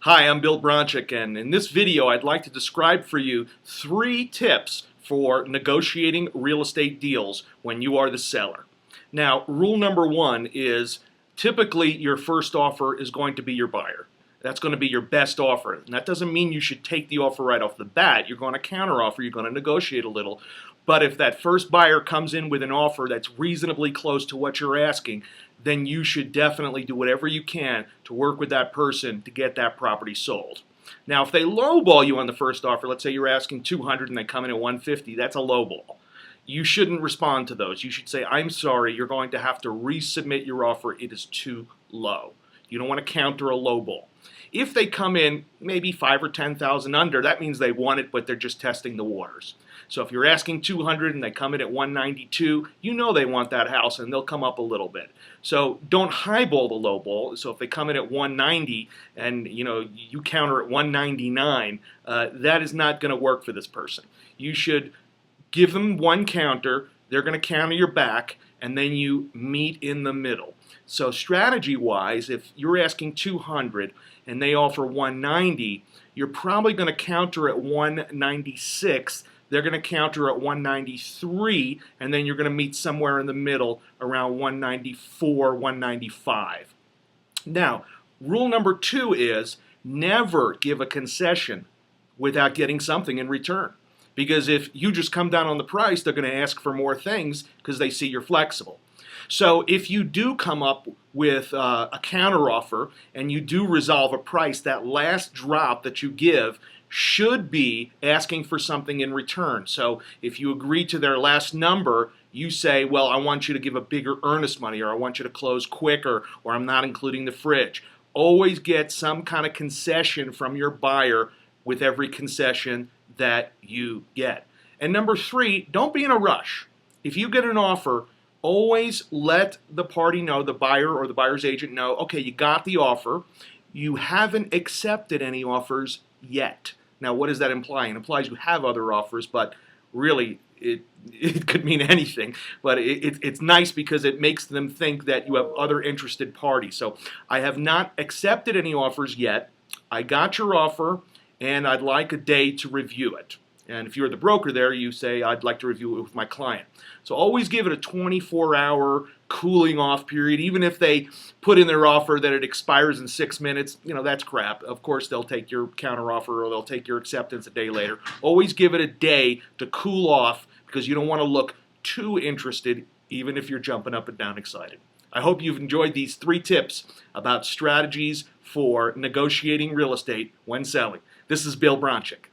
Hi, I'm Bill Bronchick, and in this video I'd like to describe for you 3 tips for negotiating real estate deals when you are the seller. Now, rule number 1 is typically your first offer is going to be your buyer. That's going to be your best offer. And that doesn't mean you should take the offer right off the bat. You're going to counteroffer, you're going to negotiate a little. But if that first buyer comes in with an offer that's reasonably close to what you're asking, then you should definitely do whatever you can to work with that person to get that property sold. Now, if they lowball you on the first offer, let's say you're asking $200 and they come in at $150, that's a lowball. You shouldn't respond to those. You should say, I'm sorry, you're going to have to resubmit your offer. It is too low. You don't want to counter a lowball. If they come in maybe 5 or 10,000 under, that means they want it, but they're just testing the waters. So if you're asking 200 and they come in at 192, you know they want that house and they'll come up a little bit. So don't highball the lowball. So if they come in at 190 and you counter at 199, that is not going to work for this person. You should give them one counter, they're going to counter your back, and then you meet in the middle. So strategy-wise, if you're asking 200 and they offer 190, you're probably going to counter at 196. They're going to counter at 193, and then you're going to meet somewhere in the middle around 194, 195. Now, rule number 2 is never give a concession without getting something in return. Because if you just come down on the price, they're going to ask for more things because they see you're flexible. So if you do come up with a counteroffer and you do resolve a price, that last drop that you give should be asking for something in return. So if you agree to their last number, you say, well, I want you to give a bigger earnest money, or I want you to close quicker, or I'm not including the fridge. Always get some kind of concession from your buyer with every concession that you get. And number 3, don't be in a rush. If you get an offer, always let the party know, the buyer or the buyer's agent know, okay, you got the offer. You haven't accepted any offers yet. Now, what does that imply? It implies you have other offers, but really it could mean anything. But it's nice because it makes them think that you have other interested parties. So I have not accepted any offers yet. I got your offer, and I'd like a day to review it. And if you're the broker there, you say, I'd like to review it with my client. So always give it a 24-hour cooling off period. Even if they put in their offer that it expires in 6 minutes, that's crap. Of course, they'll take your counteroffer or they'll take your acceptance a day later. Always give it a day to cool off because you don't want to look too interested, even if you're jumping up and down excited. I hope you've enjoyed these 3 tips about strategies for negotiating real estate when selling. This is Bill Bronchick.